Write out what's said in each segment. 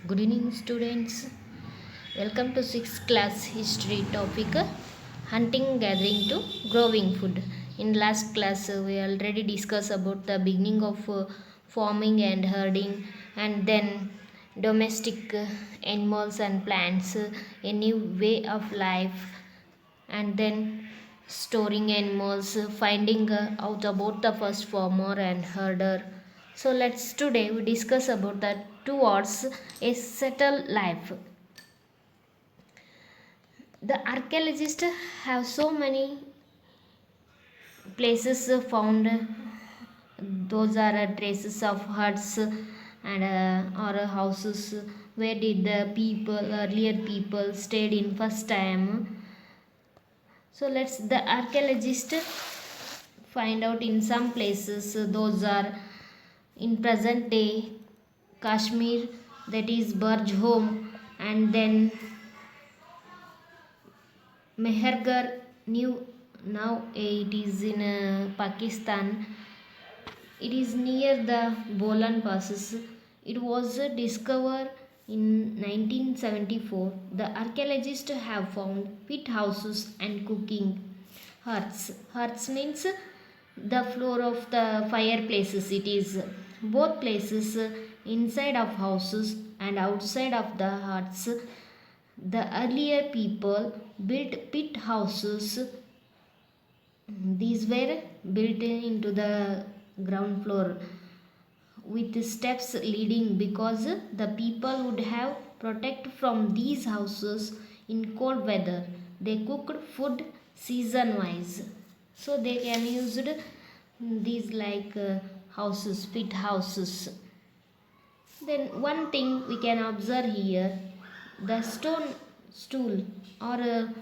Good evening, students. Welcome to 6th class history topic hunting, gathering to growing food. In last class, we already discussed about the beginning of farming and herding, and then domestic animals and plants, a new way of life, and then storing animals, finding out about the first farmer and herder. So let's today we discuss about the towards a settled life. The archaeologists have so many places found. Those are traces of huts and or houses. Where did the people earlier people stayed in first time? So let's the archaeologist find out in some places. Those are in present day Kashmir, that is Burj home, and then Mehergar new now it is in Pakistan. It is near the Bolan passes. It was discovered in 1974. The archaeologists have found pit houses and cooking hearths. Hearths means the floor of the fireplaces. It is both places inside of houses and outside of the hearths. The earlier people built pit houses. These were built into the ground floor with steps leading because the people would have protect from these houses in cold weather. They cooked food season wise, so they can use these like houses, pit houses. Then one thing we can observe here, the stone stool or a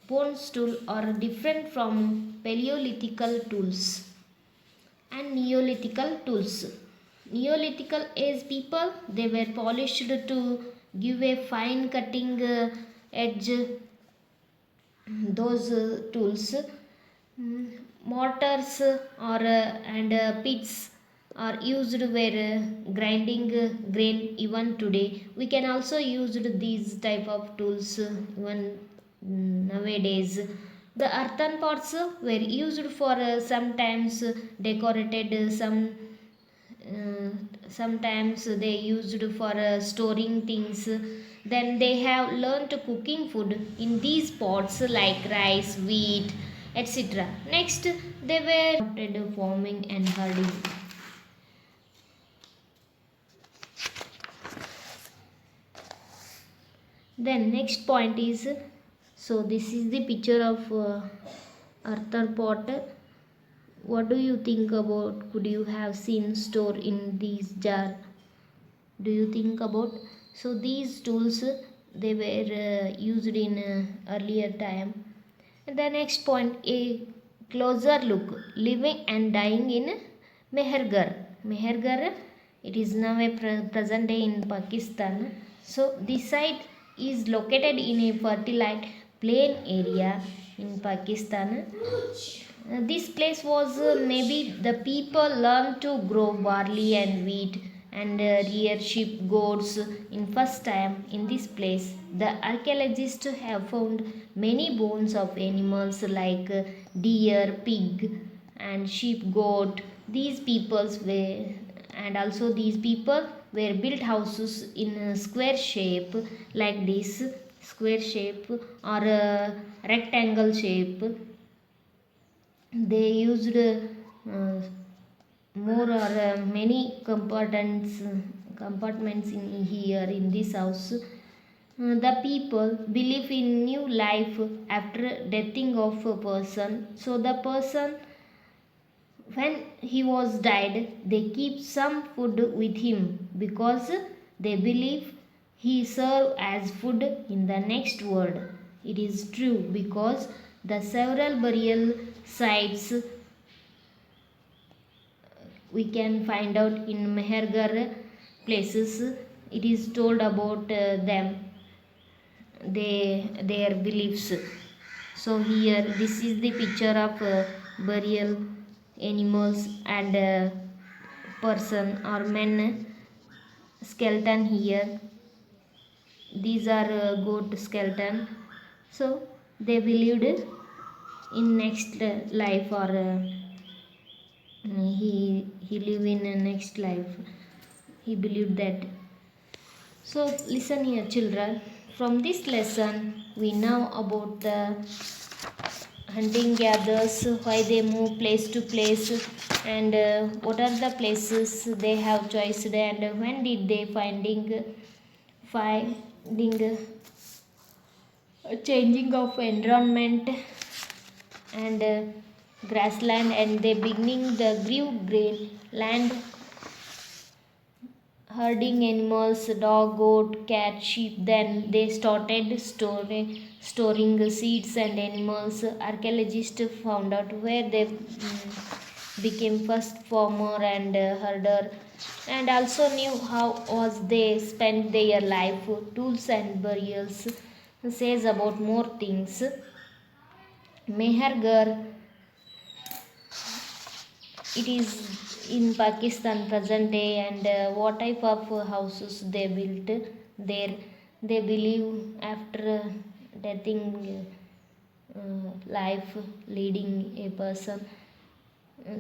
bone stool are different from Paleolithical tools and Neolithical tools. Neolithical age people, they were polished to give a fine cutting edge. Those tools, mortars or and pits are used where grinding grain. Even today we can also use these type of tools even nowadays. The earthen pots were used for sometimes decorated, sometimes they used for storing things. Then they have learned cooking food in these pots like rice, wheat, etc. Next, they were adopted farming and herding. Then next point is, so this is the picture of earthen pot. What do you think about? Could you have seen store in these jar? Do you think about? So these tools they were used in earlier time. And the next point, a closer look, living and dying in Mehergar. Mehergar, it is now a present day in Pakistan. So this site is located in a fertile plain area in Pakistan. This place was maybe the people learned to grow barley and wheat and rear sheep, goats in first time in this place. The archaeologists have found many bones of animals like deer, pig, and sheep, goat. These peoples were, and also these people were built houses in a square shape like this, square shape or a rectangle shape. They used more or many compartments in here in this house. The people believe in new life after deathing of a person. So the person, when he was died, they keep some food with him because they believe he serve as food in the next world. It is true because the several burial sites we can find out in Mehergar places. It is told about them, their beliefs. So here this is the picture of burial animals and person or men skeleton here. these are goat skeleton. So they believed in next life, or he live in a next life. He believed that. So listen here, children. From this lesson, we know about the hunting gatherers, why they move place to place, and what are the places they have choiced, and when did they finding a changing of environment and grassland, and they beginning the grew grain land, herding animals, dog, goat, cat, sheep. Then they started storing seeds and animals. Archaeologists found out where they became first farmer and herder, and also knew how was they spent their life. Tools and burials says about more things. Mehergarh, it is in Pakistan present day, and what type of houses they built there. They believe after deathing life leading a person.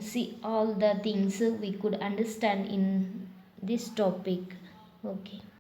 See all the things we could understand in this topic. Okay.